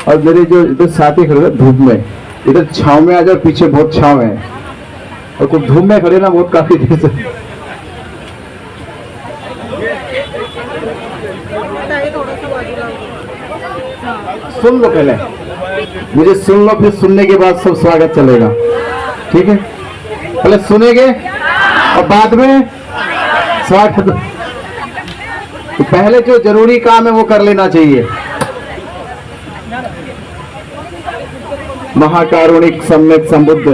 और मेरे जो इधर साथी खड़े हैं धूप में, इधर छाव में आ जाओ, पीछे बहुत छाव है और कुछ धूप में खड़े ना बहुत काफी देर से। सुन लो पहले, मुझे सुन लो, फिर सुनने के बाद सब स्वागत चलेगा, ठीक है? पहले सुनेंगे और बाद में स्वागत। तो पहले जो जरूरी काम है वो कर लेना चाहिए। महाकारुणिक सम्यक संबुद्ध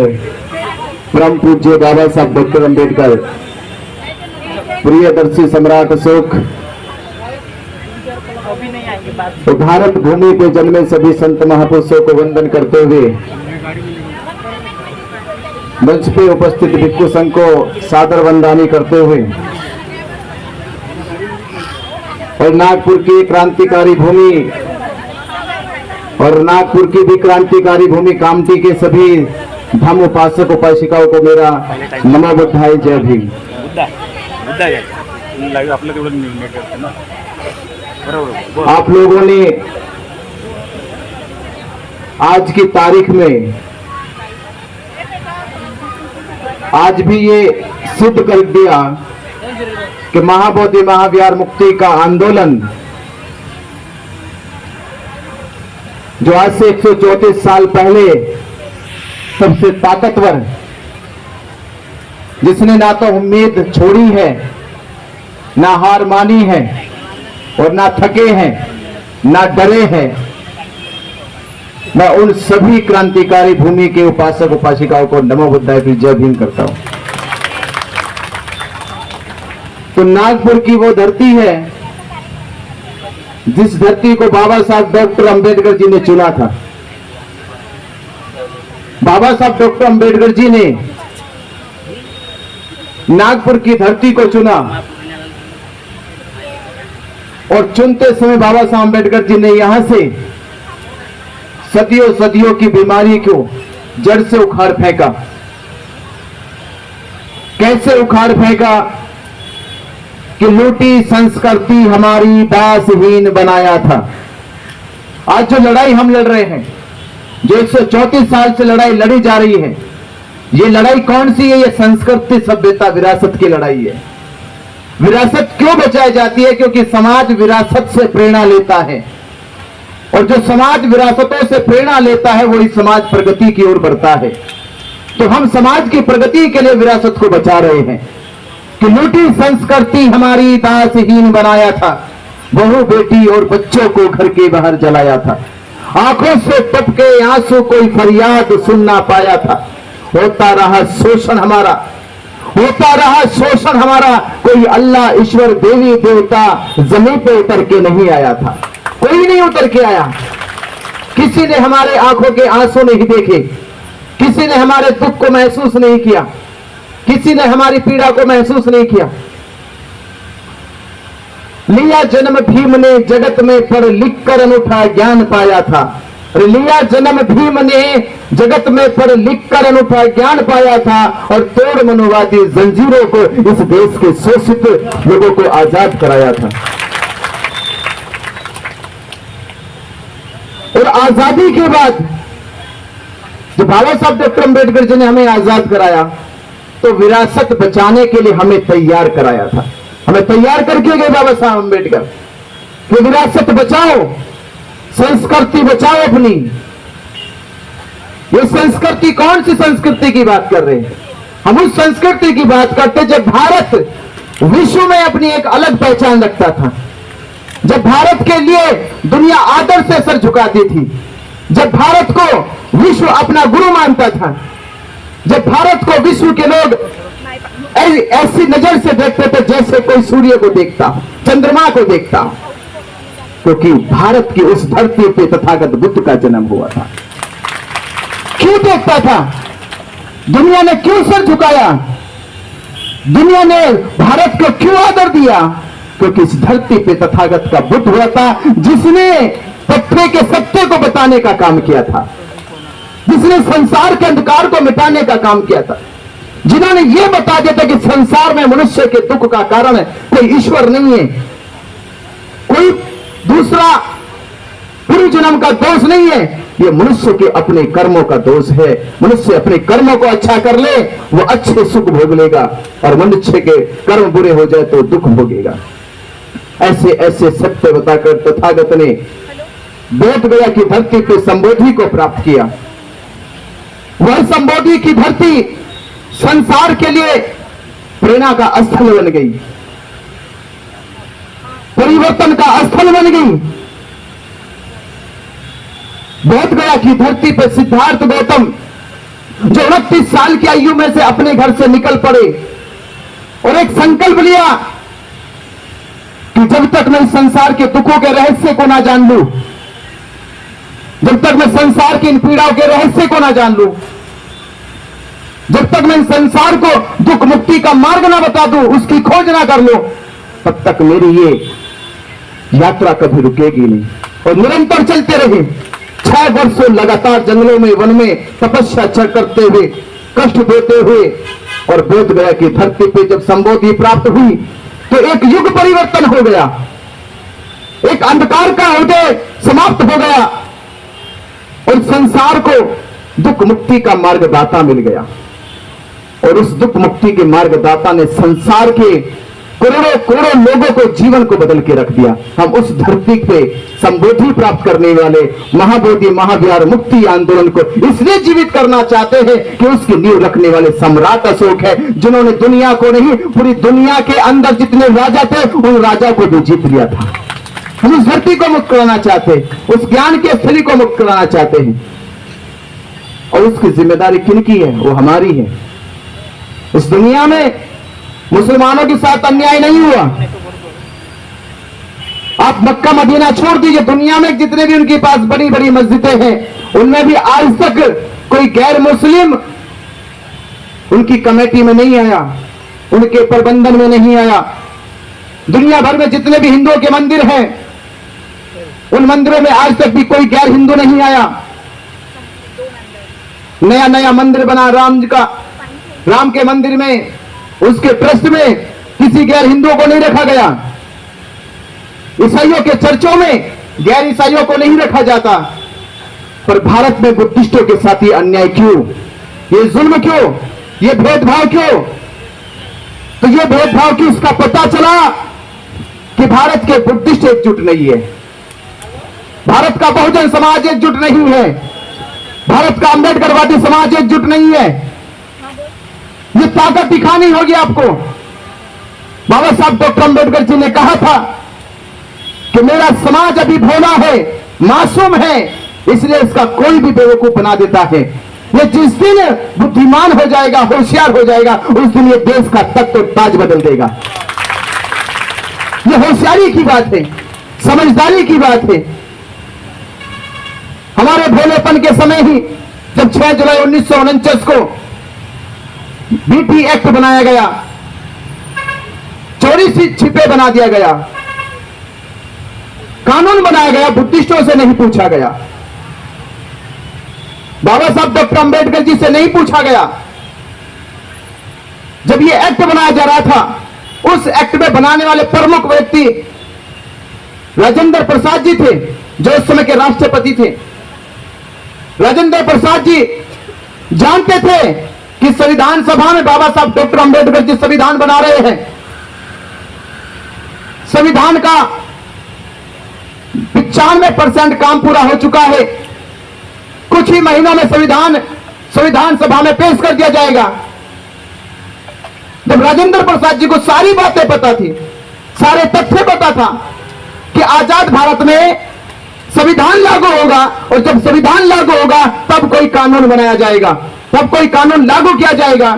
परम पूज्य बाबा साहब डॉक्टर अंबेडकर, प्रियदर्शी सम्राट अशोक, तो भारत भूमि पे जन्मे सभी संत महापुरुषों को वंदन करते हुए मंच पे उपस्थित भिक्षु संघ को सादर वंदनी करते हुए और नागपुर की क्रांतिकारी भूमि और नागपुर की भी क्रांतिकारी भूमि कामठी के सभी धर्म उपासक उपासिकाओं को मेरा नमो बुद्धाय जय भीम। आप लोगों ने आज की तारीख में आज भी ये सिद्ध कर दिया कि महाबोधि महाविहार मुक्ति का आंदोलन जो आज से 134 साल पहले सबसे ताकतवर, जिसने ना तो उम्मीद छोड़ी है, ना हार मानी है और ना थके हैं, ना डरे हैं, मैं उन सभी क्रांतिकारी भूमि के उपासक उपासिकाओं को नमो बुद्धाय की जय भीम करता हूं। तो नागपुर की वो धरती है जिस धरती को बाबा साहब डॉक्टर अंबेडकर जी ने चुना था। बाबा साहब डॉक्टर अंबेडकर जी ने नागपुर की धरती को चुना और चुनते समय बाबा साहब अंबेडकर जी ने यहां से सदियों सदियों की बीमारी को जड़ से उखाड़ फेंका। कैसे उखाड़ फेंका कि लूटी संस्कृति हमारी दासहीन बनाया था। आज जो लड़ाई हम लड़ रहे हैं, जो 134 साल से लड़ाई लड़ी जा रही है, ये लड़ाई कौन सी है? ये संस्कृति सभ्यता विरासत की लड़ाई है। विरासत क्यों बचाई जाती है? क्योंकि समाज विरासत से प्रेरणा लेता है और जो समाज विरासतों से प्रेरणा लेता है वही समाज प्रगति की ओर बढ़ता है। तो हम समाज की प्रगति के लिए विरासत को बचा रहे हैं कि लूटी संस्कृति हमारी दासहीन बनाया था, बहू बेटी और बच्चों को घर के बाहर जलाया था, आंखों से टपके आंसू कोई फरियाद सुन ना पाया था, होता रहा शोषण हमारा, होता रहा शोषण हमारा, कोई अल्लाह ईश्वर देवी देवता जमीन पे उतर के नहीं आया था, कोई नहीं उतर के आया। किसी ने हमारे आंखों के आंसू नहीं देखे, किसी ने हमारे दुख को महसूस नहीं किया, किसी ने हमारी पीड़ा को महसूस नहीं किया। लिया जन्म भीम ने जगत में पढ़ लिख कर अनूठा ज्ञान पाया था। लिया जन्म भीम ने जगत में पढ़ लिख कर अनूठा ज्ञान पाया था और तोड़ मनोवादी जंजीरों को इस देश के शोषित लोगों को आजाद कराया था। और आजादी के बाद जब बाबा साहब डॉक्टर अंबेडकर जी ने हमें आजाद कराया तो विरासत बचाने के लिए हमें तैयार कराया था। हमें तैयार करके गए बाबा साहब अंबेडकर कि विरासत बचाओ, संस्कृति बचाओ अपनी। ये संस्कृति कौन सी संस्कृति की बात कर रहे हैं? हम उस संस्कृति की बात करते जब भारत विश्व में अपनी एक अलग पहचान रखता था, जब भारत के लिए दुनिया आदर से सर झुकाती थी, जब भारत को विश्व अपना गुरु मानता था, जब भारत को विश्व के लोग ऐसी नजर से देखते थे जैसे कोई सूर्य को देखता हो, चंद्रमा को देखता हो, क्योंकि भारत की उस धरती पे तथागत बुद्ध का जन्म हुआ था। क्यों देखता था? दुनिया ने क्यों सर झुकाया? दुनिया ने भारत को क्यों आदर दिया? क्योंकि इस धरती पे तथागत का बुद्ध हुआ था, जिसने तथ्य के सत्य को बताने का काम किया था, जिसने संसार के अंधकार को मिटाने का काम किया था, जिन्होंने यह बता दिया था कि संसार में मनुष्य के दुख का कारण कोई ईश्वर नहीं है, कोई दूसरा पूर्व जन्म का दोष नहीं है, ये मनुष्य के अपने कर्मों का दोष है। मनुष्य अपने कर्मों को अच्छा कर ले, वो अच्छे सुख भोग लेगा, और मनुष्य के कर्म बुरे हो जाए तो दुख भोगेगा। ऐसे ऐसे सत्य बताकर तथागत ने बोध गया की धरती पे संबोधि को प्राप्त किया। वह संबोधि की धरती संसार के लिए प्रेरणा का स्थल बन गई, परिवर्तन का स्थल बन गई। बोध गया की धरती पर सिद्धार्थ गौतम जो 29 साल की आयु में से अपने घर से निकल पड़े और एक संकल्प लिया कि जब तक मैं संसार के दुखों के रहस्य को ना जान लूं, जब तक मैं संसार की इन पीड़ाओं के रहस्य को ना जान लूं, जब तक मैं संसार को दुख मुक्ति का मार्ग ना बता दूं, उसकी खोज ना कर लूं, तब तक मेरी ये यात्रा कभी रुकेगी नहीं। और निरंतर चलते रहे। 6 वर्षों लगातार जंगलों में, वन में तपस्या करते हुए, कष्ट देते हुए, और बोध गया की धरती पे जब संबोधि प्राप्त हुई तो एक युग परिवर्तन हो गया, एक अंधकार का उदय समाप्त हो गया, और संसार को दुख मुक्ति का मार्गदाता मिल गया। और उस दुख मुक्ति के मार्गदाता ने संसार के करोड़ों करोड़ों लोगों को जीवन को बदल के रख दिया। हम उस धरती पे संबोधि प्राप्त करने वाले महाबोधि महाविहार मुक्ति आंदोलन को इसलिए जीवित करना चाहते हैं कि उसकी नींव रखने वाले सम्राट अशोक है, जिन्होंने दुनिया को नहीं, पूरी दुनिया के अंदर जितने राजा थे उन राजा को भी जीत लिया था। हम उस धरती को मुक्त कराना चाहते हैं, उस ज्ञान के स्थली को मुक्त कराना चाहते हैं, और उसकी जिम्मेदारी किनकी है? वो हमारी है। इस दुनिया में मुसलमानों के साथ अन्याय नहीं हुआ। आप मक्का मदीना छोड़ दीजिए, दुनिया में जितने भी उनके पास बड़ी बड़ी मस्जिदें हैं, उनमें भी आज तक कोई गैर मुस्लिम उनकी कमेटी में नहीं आया, उनके प्रबंधन में नहीं आया। दुनिया भर में जितने भी हिंदुओं के मंदिर हैं, उन मंदिरों में आज तक भी कोई गैर हिंदू नहीं आया। नया नया मंदिर बना राम जी का, राम के मंदिर में, उसके ट्रस्ट में किसी गैर हिंदुओं को नहीं रखा गया। ईसाइयों के चर्चों में गैर ईसाइयों को नहीं रखा जाता। पर भारत में बुद्धिस्टों के साथ ये अन्याय क्यों? ये जुल्म क्यों? ये भेदभाव क्यों? तो ये भेदभाव क्यों? इसका पता चला कि भारत के बुद्धिस्ट एकजुट नहीं है, भारत का बहुजन समाज एकजुट नहीं है, भारत का अंबेडकरवादी समाज एकजुट नहीं है। ये ताकत दिखानी होगी आपको। बाबा साहब डॉक्टर अंबेडकर जी ने कहा था कि मेरा समाज अभी भोला है, मासूम है, इसलिए इसका कोई भी बेवकूफ बना देता है। ये जिस दिन बुद्धिमान हो जाएगा, होशियार हो जाएगा, उस दिन ये देश का तख्त और ताज बदल देगा। ये होशियारी की बात है, समझदारी की बात है। हमारे भोलेपन के समय ही जब 6 जुलाई 1949 को बीटी एक्ट बनाया गया, चोरी से छिपे बना दिया गया, कानून बनाया गया, बुद्धिस्टों से नहीं पूछा गया, बाबा साहब डॉक्टर अंबेडकर जी से नहीं पूछा गया। जब यह एक्ट बनाया जा रहा था, उस एक्ट में बनाने वाले प्रमुख व्यक्ति राजेंद्र प्रसाद जी थे, जो उस समय के राष्ट्रपति थे। राजेंद्र प्रसाद जी जानते थे कि संविधान सभा में बाबा साहब डॉक्टर अंबेडकर जी संविधान बना रहे हैं, संविधान का 95% काम पूरा हो चुका है, कुछ ही महीनों में संविधान सभा में पेश कर दिया जाएगा। जब राजेंद्र प्रसाद जी को सारी बातें पता थी, सारे तथ्य पता था कि आजाद भारत में संविधान लागू होगा, और जब संविधान लागू होगा तब कोई कानून बनाया जाएगा, तब कोई कानून लागू किया जाएगा।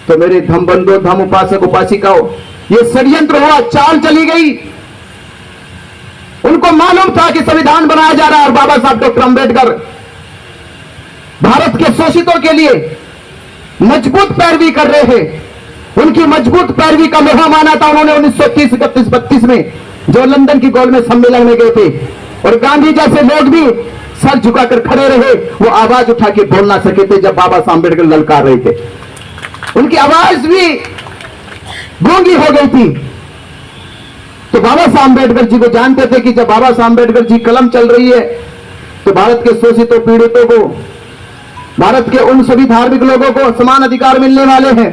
तो मेरे धम बंधु, धम उपासक उपासिकाओं, ये षड्यंत्र हुआ, चाल चली गई। उनको मालूम था कि संविधान बनाया जा रहा है, और बाबा साहब डॉक्टर अंबेडकर भारत के शोषितों के लिए मजबूत पैरवी कर रहे हैं। उनकी मजबूत पैरवी का लोहा माना था उन्होंने 1930, 31, 32 में, जो लंदन की गोलमेज सम्मेलन में गए थे। और गांधी जैसे लोग भी सर झुकाकर खड़े रहे, वो आवाज उठा के बोल ना सके थे जब बाबा साहब अंबेडकर ललकार रहे थे। उनकी आवाज भी गूंगी हो गई थी। तो बाबा साहब अम्बेडकर जी को जानते थे कि जब बाबा साहब अम्बेडकर जी कलम चल रही है तो भारत के शोषितों पीड़ितों को, भारत के उन सभी धार्मिक लोगों को समान अधिकार मिलने वाले हैं।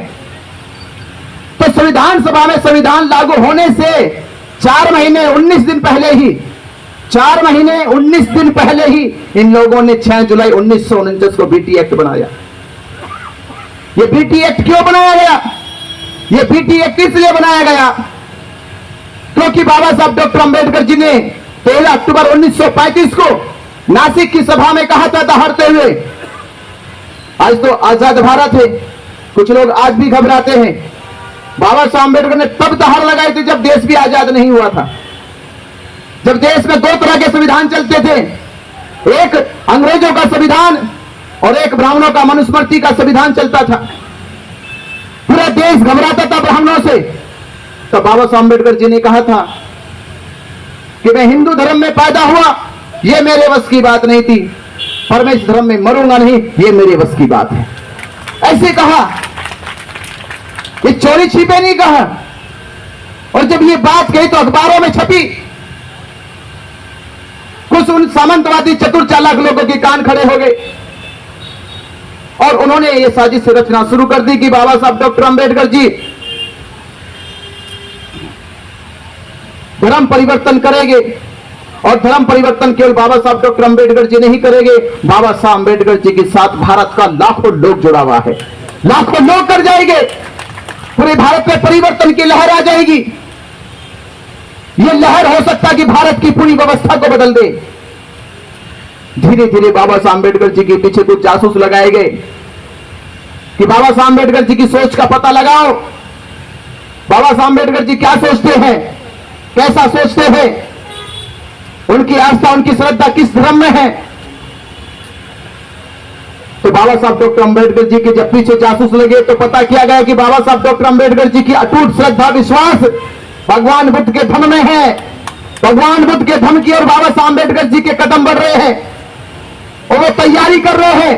तो संविधान सभा में संविधान लागू होने से 4 महीने 19 दिन पहले ही 4 महीने 19 दिन पहले ही इन लोगों ने 6 जुलाई 1949 को बीटी एक्ट बनाया। ये बीटी एक्ट क्यों बनाया गया? ये बीटी एक्ट इसलिए बनाया गया क्योंकि बाबा साहब डॉक्टर अंबेडकर जी ने 13 अक्टूबर 1935 को नासिक की सभा में कहा था दहाड़ते हुए, आज तो आजाद भारत है, कुछ लोग आज भी घबराते हैं। बाबा साहब अंबेडकर ने तब दहाड़ लगाई थी जब देश भी आजाद नहीं हुआ था, जब देश में 2 तरह के संविधान चलते थे, एक अंग्रेजों का संविधान और एक ब्राह्मणों का मनुस्मृति का संविधान चलता था। पूरा देश घबराता था ब्राह्मणों से। तो बाबा साहब अंबेडकर जी ने कहा था कि मैं हिंदू धर्म में पैदा हुआ, यह मेरे बस की बात नहीं थी, पर मैं इस धर्म में मरूंगा नहीं, यह मेरे बस की बात है। ऐसे कहा, ये चोरी छिपे नहीं कहा। और जब ये बात कही तो अखबारों में छपी। कुछ उन सामंतवादी चतुर चालाक लोगों के कान खड़े हो गए और उन्होंने ये साजिश रचना शुरू कर दी कि बाबा साहब डॉक्टर अंबेडकर जी धर्म परिवर्तन करेंगे। और धर्म परिवर्तन केवल बाबा साहब डॉक्टर अंबेडकर जी नहीं करेंगे, बाबा साहब अंबेडकर जी के साथ भारत का लाखों लोग जुड़ा हुआ है, लाखों लोग कर जाएंगे। पूरे भारत में परिवर्तन की लहर आ जाएगी। यह लहर हो सकता है कि भारत की पूरी व्यवस्था को बदल दे। धीरे धीरे बाबा साहब अंबेडकर जी के पीछे कुछ जासूस लगाए गए कि बाबा साहब अंबेडकर जी की सोच का पता लगाओ, बाबा साहब अंबेडकर जी क्या सोचते हैं, कैसा सोचते हैं, उनकी आस्था उनकी श्रद्धा किस धर्म में है। तो बाबा साहब डॉक्टर अंबेडकर जी के जब पीछे जासूस लगे तो पता किया गया कि बाबा साहब डॉक्टर अंबेडकर जी की अटूट श्रद्धा विश्वास भगवान बुद्ध के धर्म में है। भगवान बुद्ध के धर्म की और बाबा साहब अंबेडकर जी के कदम बढ़ रहे हैं और वो तैयारी कर रहे हैं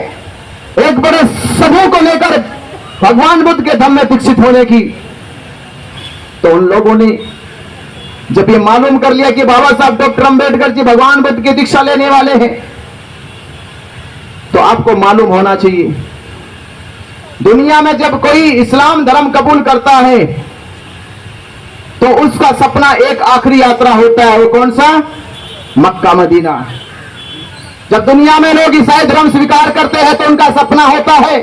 एक बड़े समूह को लेकर भगवान बुद्ध के धर्म में विकसित होने की। तो उन लोगों ने जब ये मालूम कर लिया कि बाबा साहब डॉक्टर अंबेडकर जी भगवान बुद्ध की दीक्षा लेने वाले हैं, तो आपको मालूम होना चाहिए दुनिया में जब कोई इस्लाम धर्म कबूल करता है तो उसका सपना एक आखिरी यात्रा होता है। वो कौन सा? Mecca Medina. जब दुनिया में लोग ईसाई धर्म स्वीकार करते हैं तो उनका सपना होता है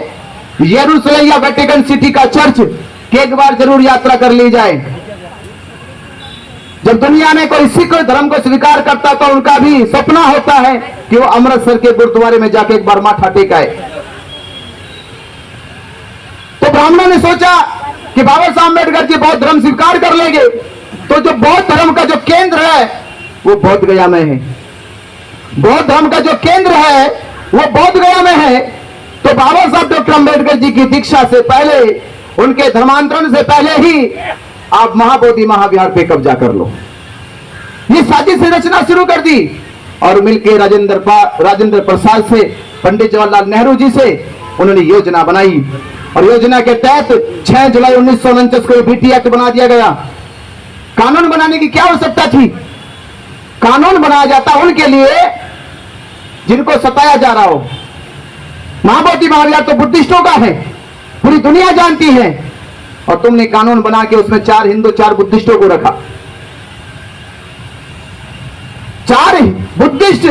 यरूशलेम या वेटिकन सिटी का चर्च कि एक बार जरूर यात्रा कर ली जाए। जब दुनिया में कोई सिख धर्म को स्वीकार करता तो उनका भी सपना होता है कि वो अमृतसर के गुरुद्वारे में जाके एक बार माथा टेकाए। तो ब्राह्मणों ने सोचा कि बाबा साहब अम्बेडकर जी बौद्ध धर्म स्वीकार कर लेंगे, तो जो बौद्ध धर्म का जो केंद्र है वो बोध गया में है। बौद्ध धर्म का जो केंद्र है वो बोध गया में है। तो बाबा साहब डॉक्टर अंबेडकर जी की दीक्षा से पहले, उनके धर्मांतरण से पहले ही आप महाबोधि महाविहार पे कब्जा कर लो। ये साजिश से रचना शुरू कर दी और मिलकर राजेंद्र प्रसाद से, पंडित जवाहरलाल नेहरू जी से उन्होंने योजना बनाई और योजना के तहत 6 जुलाई 1949 को बीटी एक्ट बना दिया गया। कानून बनाने की क्या आवश्यकता थी? कानून बनाया जाता उनके लिए जिनको सताया जा रहा हो। महाबोधि महाविहार तो बुद्धिस्टों का है, पूरी दुनिया जानती है, और तुमने कानून बना के उसमें 4 हिंदू 4 बुद्धिस्टों को रखा। 4 बुद्धिस्ट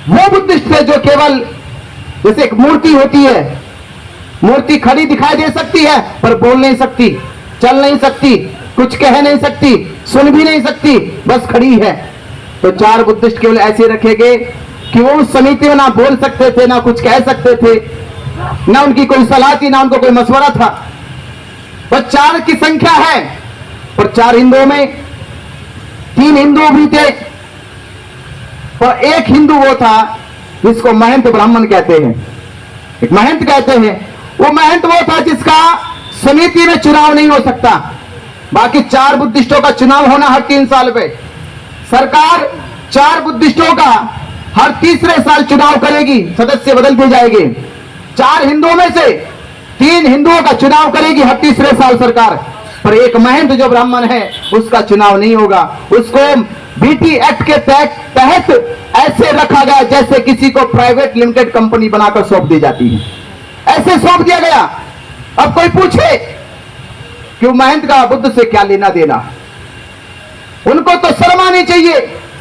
वो बुद्धिस्ट थे जो केवल, जैसे एक मूर्ति होती है, मूर्ति खड़ी दिखाई दे सकती है पर बोल नहीं सकती, चल नहीं सकती, कुछ कह नहीं सकती, सुन भी नहीं सकती, बस खड़ी है। तो 4 बुद्धिस्ट केवल ऐसे रखे गए कि वो उस समिति में ना बोल सकते थे, ना कुछ कह सकते थे, ना उनकी कोई सलाह थी, ना उनको कोई मशवरा था। बस 4 की संख्या है। और 4 हिंदुओं में 3 हिंदू भी थे और एक हिंदू वो था जिसको महंत ब्राह्मण कहते हैं, एक महंत कहते हैं। वो महंत वो था जिसका समिति में चुनाव नहीं हो सकता। बाकी 4 बुद्धिस्टों का चुनाव होना हर 3 साल पे। सरकार 4 बुद्धिस्टों का हर तीसरे साल चुनाव करेगी, सदस्य बदल दिए जाएंगे। 4 हिंदुओं में से 3 हिंदुओं का चुनाव करेगी हर तीसरे साल सरकार। पर एक महंत जो ब्राह्मण है उसका चुनाव नहीं होगा। उसको बीटी एक्ट के तहत ऐसे रखा गया जैसे किसी को प्राइवेट लिमिटेड कंपनी बनाकर सौंप दी जाती है, ऐसे सौंप दिया गया। अब कोई पूछे कि महंत का बुद्ध से क्या लेना देना, उनको तो शर्म आनी चाहिए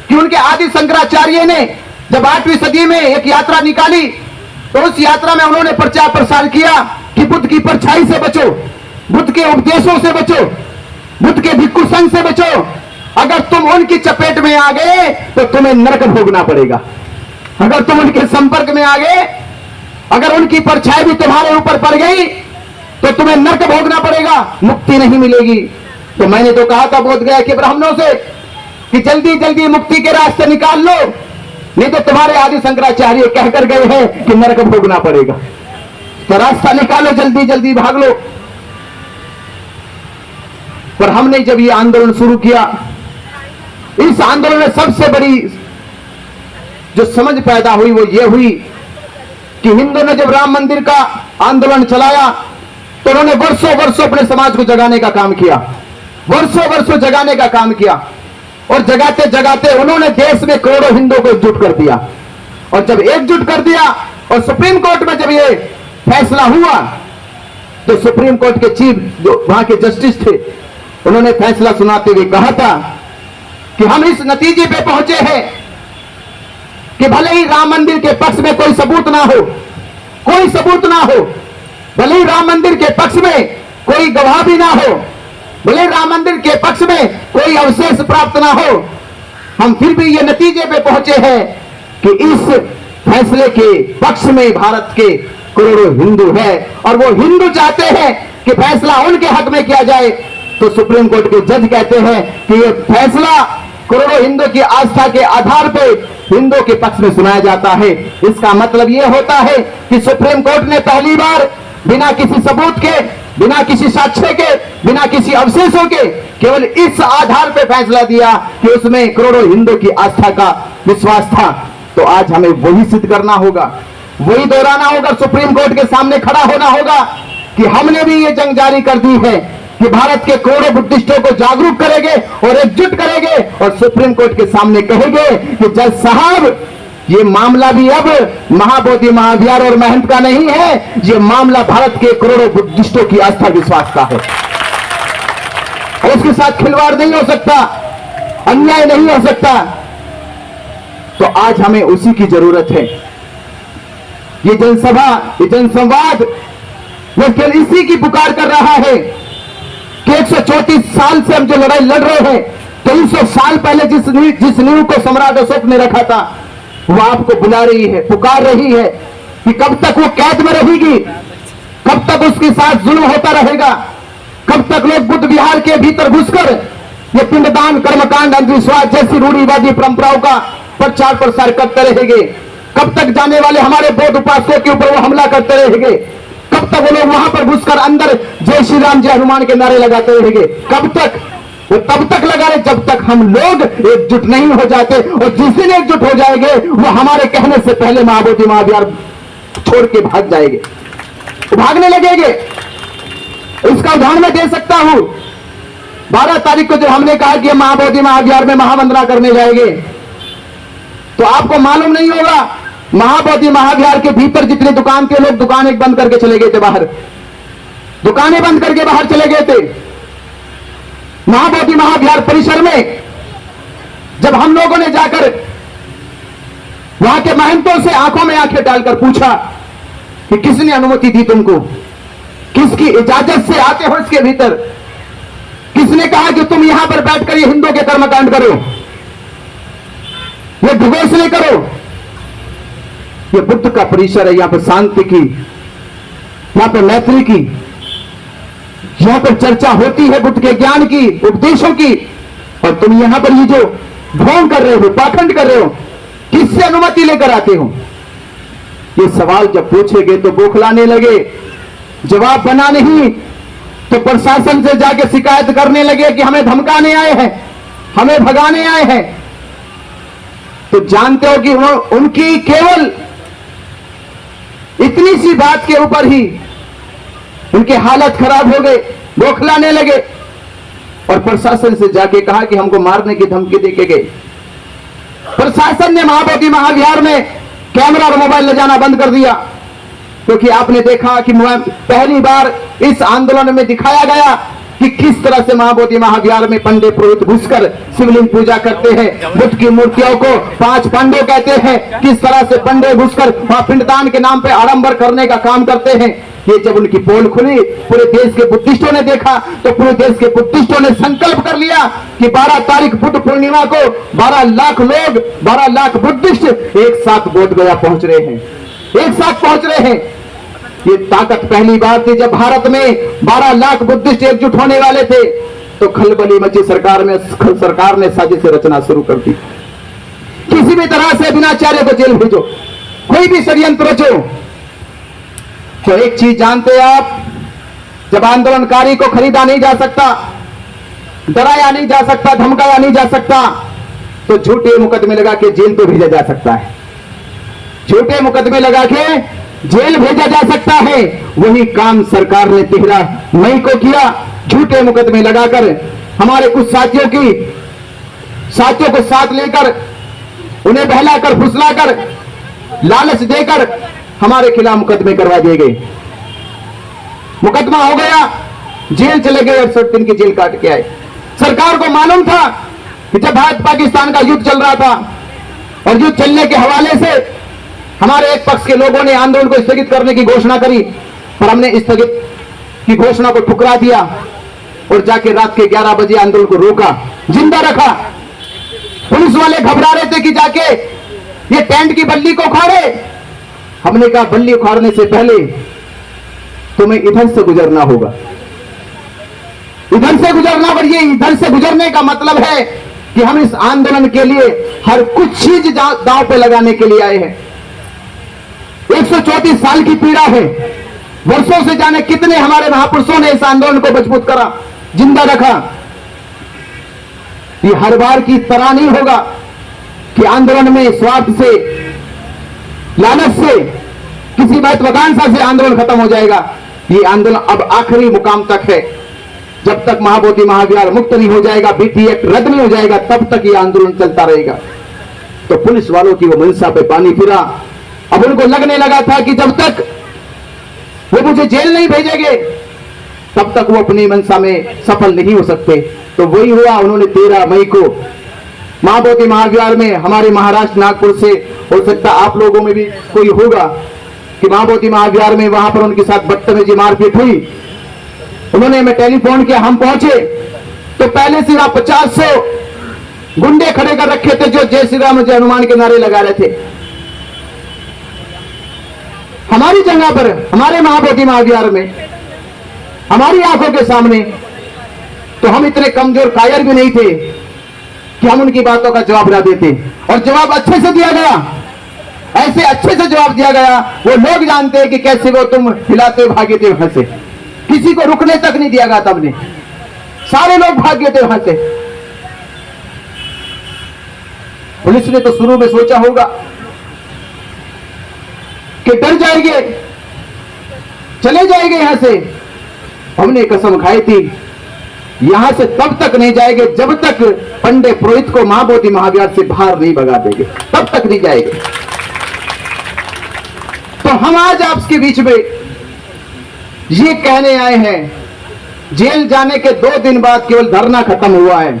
कि उनके आदि शंकराचार्य ने जब 8वीं सदी में एक यात्रा निकाली तो उस यात्रा में उन्होंने प्रचार प्रसार किया कि बुद्ध की परछाई से बचो, बुद्ध के उपदेशों से बचो, बुद्ध के भिक्षु संघ से बचो। अगर तुम उनकी चपेट में आ गए तो तुम्हें नरक भोगना पड़ेगा। अगर तुम उनके संपर्क में आ गए, अगर उनकी परछाई भी तुम्हारे ऊपर पड़ गई तो तुम्हें नरक भोगना पड़ेगा, मुक्ति नहीं मिलेगी। तो मैंने तो कहा था बोध गया के ब्राह्मणों से कि जल्दी जल्दी मुक्ति के रास्ते निकाल लो, नहीं तो तुम्हारे आदि शंकराचार्य कहकर गए हैं कि नरक भोगना पड़ेगा। तो रास्ता निकालो, जल्दी जल्दी भाग लो। पर हमने जब ये आंदोलन शुरू किया, इस आंदोलन में सबसे बड़ी जो समझ पैदा हुई वो ये हुई कि हिंदुओं ने जब राम मंदिर का आंदोलन चलाया तो उन्होंने वर्षों वर्षों अपने समाज को जगाने का काम किया, वर्षों वर्षों जगाने का काम किया। और जगाते जगाते उन्होंने देश में करोड़ों हिंदुओं को एकजुट कर दिया। और जब एकजुट कर दिया और सुप्रीम कोर्ट में जब ये फैसला हुआ तो सुप्रीम कोर्ट के चीफ जो वहां के जस्टिस थे उन्होंने फैसला सुनाते हुए कहा था कि हम इस नतीजे पे पहुंचे हैं कि भले ही राम मंदिर के पक्ष में कोई सबूत ना हो, कोई सबूत ना हो, भले ही राम मंदिर के पक्ष में कोई गवाह भी ना हो, भले राम मंदिर के पक्ष में कोई अवशेष प्राप्त ना हो, हम फिर भी ये नतीजे पे पहुंचे हैं कि इस फैसले के पक्ष में भारत के करोड़ों हिंदू है और वो हिंदू चाहते हैं कि फैसला उनके हक में किया जाए। तो सुप्रीम कोर्ट के जज कहते हैं कि ये फैसला करोड़ों हिंदू की आस्था के आधार पे हिंदू के पक्ष में सुनाया जाता है। इसका मतलब ये होता है कि सुप्रीम कोर्ट ने पहली बार बिना किसी सबूत के, बिना किसी साक्ष्य के, बिना किसी अवशेषों के केवल इस आधार पे फैसला दिया कि उसमें करोड़ों हिंदू की आस्था का विश्वास था। तो आज हमें वही सिद्ध करना होगा, वही दोहराना होगा, सुप्रीम कोर्ट के सामने खड़ा होना होगा कि हमने भी ये जंग जारी कर दी है कि भारत के करोड़ों बुद्धिस्टों को जागरूक करेंगे और एकजुट करेंगे और सुप्रीम कोर्ट के सामने कहेंगे कि जज साहब ये मामला भी अब महाबोधि महाविहार और महंत का नहीं है, ये मामला भारत के करोड़ों बुद्धिस्टों की आस्था विश्वास का है और उसके साथ खिलवाड़ नहीं हो सकता, अन्याय नहीं हो सकता। तो आज हमें उसी की जरूरत है। ये जनसभा, ये जनसंवाद वो केवल इसी की पुकार कर रहा है कि 134 साल से हम जो लड़ाई लड़ रहे हैं, 300 साल पहले जिस नींव को सम्राट अशोक ने रखा था वो आपको बुला रही है, पुकार रही है कि कब तक वो कैद में रहेगी, कब तक उसके साथ जुल्म होता रहेगा, कब तक लोग बुद्ध विहार के भीतर घुसकर ये पिंडदान, कर्मकांड, अंधविश्वास जैसी रूढ़िवादी परंपराओं का प्रचार प्रसार करते रहेंगे, कब तक जाने वाले हमारे बौद्ध उपासकों के ऊपर वो हमला करते रहेंगे, कब तक वो लोग वहां पर घुसकर अंदर जय श्री राम, जय हनुमान के नारे लगाते रहेंगे, कब तक? वो तब तक लगा रहे जब तक हम लोग एकजुट नहीं हो जाते। और जिस दिन एकजुट हो जाएंगे वो हमारे कहने से पहले महाबोधि महाविहार छोड़ के भाग जाएंगे, भागने लगेंगे। इसका उदाहरण मैं दे सकता हूं। 12 तारीख को जब हमने कहा कि महाबोधि महाविहार में महावंदना करने जाएंगे तो आपको मालूम नहीं होगा महाबोधि महाविहार के भीतर जितने दुकान थे, लोग दुकानें बंद करके चले गए थे, बाहर दुकानें बंद करके बाहर चले गए थे। महाबोधि महाविहार परिसर में जब हम लोगों ने जाकर वहां के महंतों से आंखों में आंखें डालकर पूछा कि किसने अनुमति दी तुमको, किसकी इजाजत से आते हो इसके भीतर, किसने कहा कि तुम यहां पर बैठकर ये हिंदुओं के कर्मकांड करो, ये घोषणा करो। ये बुद्ध का परिसर है, यहां पर शांति की, यहां पर मैत्री की, यहां पर चर्चा होती है बुद्ध के ज्ञान की, उपदेशों की। और तुम यहां पर ये जो ढोंग कर रहे हो, पाखंड कर रहे हो, किससे अनुमति लेकर आते हो? ये सवाल जब पूछेंगे तो बौखलाने लगे, जवाब बना नहीं तो प्रशासन से जाके शिकायत करने लगे कि हमें धमकाने आए हैं, हमें भगाने आए हैं। तो जानते हो कि उनकी केवल इतनी सी बात के ऊपर ही उनकी हालत खराब हो गई, बौखलाने लगे। और प्रशासन से जाके कहा कि हमको मारने की धमकी देके गए। प्रशासन ने महाबोधि महाविहार में कैमरा और मोबाइल ले जाना बंद कर दिया, क्योंकि आपने देखा कि पहली बार इस आंदोलन में दिखाया गया कि किस तरह से महाबोधि महाविहार में पंडित पुरोहित घुसकर शिवलिंग पूजा करते हैं, बुद्ध की मूर्तियों को 5 पांडव कहते हैं, किस तरह से पंडित घुसकर वहां पिंडदान के नाम पे आडंबर करने का काम करते हैं। ये जब उनकी पोल खुली, पूरे देश के बुद्धिस्टों ने देखा तो पूरे देश के बुद्धिस्टों ने संकल्प कर लिया कि 12 तारीख बुद्ध पूर्णिमा को 12 लाख लोग, 12 लाख बुद्धिस्ट एक साथ बोध गया पहुंच रहे हैं, एक साथ पहुंच रहे हैं। ये ताकत पहली बार थी जब भारत में 12 लाख बुद्धिस्ट एकजुट होने वाले थे, तो खलबली मची सरकार ने साजिश रचना शुरू कर दी। किसी भी तरह से बिनाचार्य को जेल भेजो, कोई भी षड्यंत्र रचो। तो एक चीज जानते हैं आप, जब आंदोलनकारी को खरीदा नहीं जा सकता, डराया नहीं जा सकता, धमकाया नहीं जा सकता, तो झूठे मुकदमे लगा के जेल तो भेजा जा सकता है, झूठे मुकदमे लगा के जेल भेजा जा सकता है। वही काम सरकार ने 13 मई को किया। झूठे मुकदमे लगाकर हमारे कुछ साथियों को साथ लेकर, उन्हें बहलाकर फुसलाकर, लालच देकर हमारे खिलाफ मुकदमे करवा दिए गए। मुकदमा हो गया, जेल चले गए, 68 दिन की जेल काट के आए। सरकार को मालूम था कि जब भारत पाकिस्तान का युद्ध चल रहा था और युद्ध चलने के हवाले से हमारे एक पक्ष के लोगों ने आंदोलन को स्थगित करने की घोषणा करी, पर हमने स्थगित की घोषणा को ठुकरा दिया और जाके रात के 11 बजे आंदोलन को रोका, जिंदा रखा। पुलिस वाले घबरा रहे थे कि जाके ये टेंट की बल्ली को उखाड़े। हमने कहा बल्ली उखाड़ने से पहले तुम्हें इधर से गुजरना होगा, इधर से गुजरना। और ये इधर से गुजरने का मतलब है कि हम इस आंदोलन के लिए हर कुछ चीज दांव पे लगाने के लिए आए हैं। 134 साल की पीड़ा है, वर्षों से जाने कितने हमारे महापुरुषों ने इस आंदोलन को मजबूत करा, जिंदा रखा। ये हर बार की तरह नहीं होगा कि आंदोलन में स्वार्थ से, लालच से, किसी महत्वाकांक्षा से आंदोलन खत्म हो जाएगा। ये आंदोलन अब आखिरी मुकाम तक है। जब तक महाबोधि महाविहार मुक्त नहीं हो जाएगा, बीटी एक्ट रद्द नहीं हो जाएगा, तब तक ये आंदोलन चलता रहेगा। तो पुलिस वालों की वो मंशा पे पानी फिरा। अब उनको लगने लगा था कि जब तक वो मुझे जेल नहीं भेजेंगे तब तक वो अपनी मंशा में सफल नहीं हो सकते। तो वही हुआ, उन्होंने 13 मई को महाबोधि महाविहार में, हमारे महाराष्ट्र नागपुर से, हो सकता आप लोगों में भी कोई होगा कि महाबोधि महाविहार में वहां पर उनके साथ बदतमीजी मारपीट हुई। उन्होंने हमें टेलीफोन किया, हम पहुंचे तो पहले से 50 गुंडे खड़े कर रखे थे जो जय श्री राम जय हनुमान के नारे लगा रहे थे हमारी जगह पर, हमारे महाबोधि महाविहार में, हमारी आंखों के सामने। तो हम इतने कमजोर कायर भी नहीं थे कि हम उनकी बातों का जवाब ना देते, और जवाब अच्छे से दिया गया, ऐसे अच्छे से जवाब दिया गया। वो लोग जानते हैं कि कैसे वो तुम हिलाते भागे थे वहां से, किसी को रुकने तक नहीं दिया गया था हमने, सारे लोग भाग गए थे वहां से। पुलिस ने तो शुरू में सोचा होगा कि डर जाएंगे, चले जाएंगे यहां से। हमने कसम खाई थी यहां से तब तक नहीं जाएंगे जब तक पंडित पुरोहित को महाबोधि महाविहार से बाहर नहीं भगा देंगे, तब तक नहीं जाएंगे। तो हम आज आपके बीच में ये कहने आए हैं, जेल जाने के 2 दिन बाद केवल धरना खत्म हुआ है,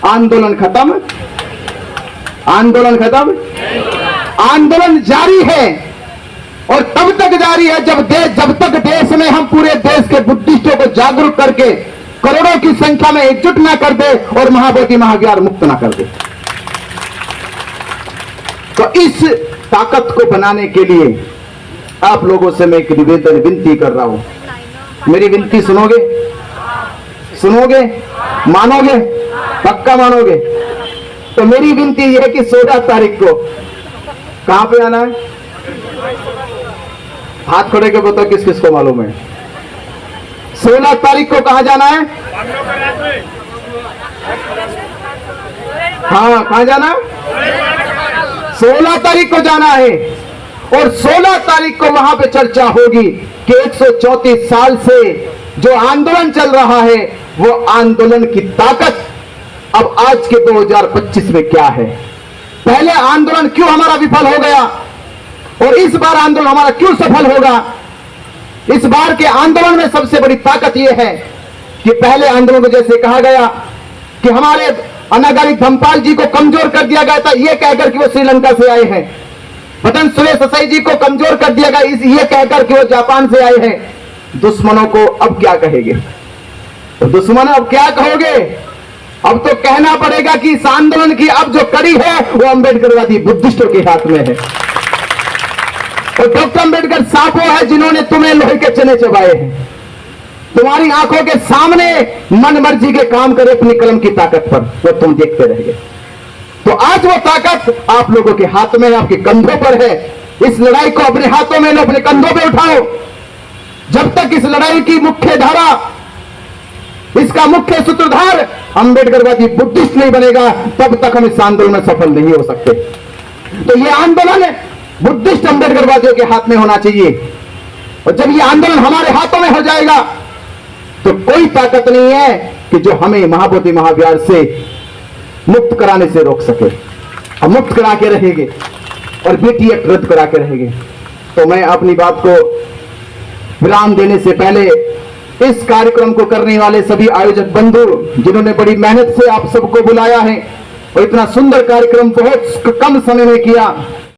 आंदोलन खत्म, आंदोलन खत्म, आंदोलन जारी है। और तब तक जारी है जब तक देश में हम पूरे देश के बुद्धिस्टों को जागरूक करके करोड़ों की संख्या में एकजुट ना कर दे और महाबोधि महाविहार मुक्त ना कर दे। तो इस ताकत को बनाने के लिए आप लोगों से मैं एक निवेदन विनती कर रहा हूं। मेरी विनती सुनोगे? सुनोगे? मानोगे? पक्का मानोगे? तो मेरी विनती यह है कि 16 तारीख को कहां पे आना है? हाथ खड़े के बताओ किस किस को मालूम है? 16 तारीख को कहां जाना है? हाँ, कहां जाना है? 16 तारीख को जाना है। और 16 तारीख को वहां पे चर्चा होगी कि 134 साल से जो आंदोलन चल रहा है वो आंदोलन की ताकत अब आज के 2025 में क्या है। पहले आंदोलन क्यों हमारा विफल हो गया और इस बार आंदोलन हमारा क्यों सफल होगा। इस बार के आंदोलन में सबसे बड़ी ताकत यह है कि पहले आंदोलन में जैसे कहा गया कि हमारे अनागारी धमपाल जी को कमजोर कर दिया गया था, यह कहकर कि वो श्रीलंका से आए हैं। पतन सुरेश ससाई जी को कमजोर कर दिया गया यह कहकर कि वो जापान से आए हैं। दुश्मनों को अब क्या कहेंगे, तो दुश्मनों अब क्या कहोगे। अब तो कहना पड़ेगा कि इस आंदोलन की अब जो कड़ी है वो अंबेडकरवादी बुद्धिस्टों के हाथ में है। और डॉक्टर अंबेडकर साफो है जिन्होंने तुम्हें लोहे के चने चबाए हैं, तुम्हारी आंखों के सामने मन मर्जी के काम करे अपनी कलम की ताकत पर, वो तुम देखते रहोगे। तो आज वो ताकत आप लोगों के हाथ में है, आपके कंधों पर है। इस लड़ाई को अपने हाथों में लो, अपने कंधों पे उठाओ। जब तक इस लड़ाई की मुख्य धारा, इसका मुख्य सूत्रधार अंबेडकरवादी बुद्धिस्ट नहीं बनेगा, तब तक हम इस आंदोलन में सफल नहीं हो सकते। तो ये आंदोलन बुद्धिस्ट अंबेडकरवादियों के हाथ में होना चाहिए। और जब ये आंदोलन हमारे हाथों में हो जाएगा तो कोई ताकत नहीं है कि जो हमें महाबोधि महाविहार से मुक्त कराने से रोक सके। हम मुक्त करा के रहेंगे और बीटी एक्ट रद्द करा के रहेंगे। तो मैं अपनी बात को विराम देने से पहले इस कार्यक्रम को करने वाले सभी आयोजक बंधु जिन्होंने बड़ी मेहनत से आप सबको बुलाया है और इतना सुंदर कार्यक्रम बहुत कम समय में किया,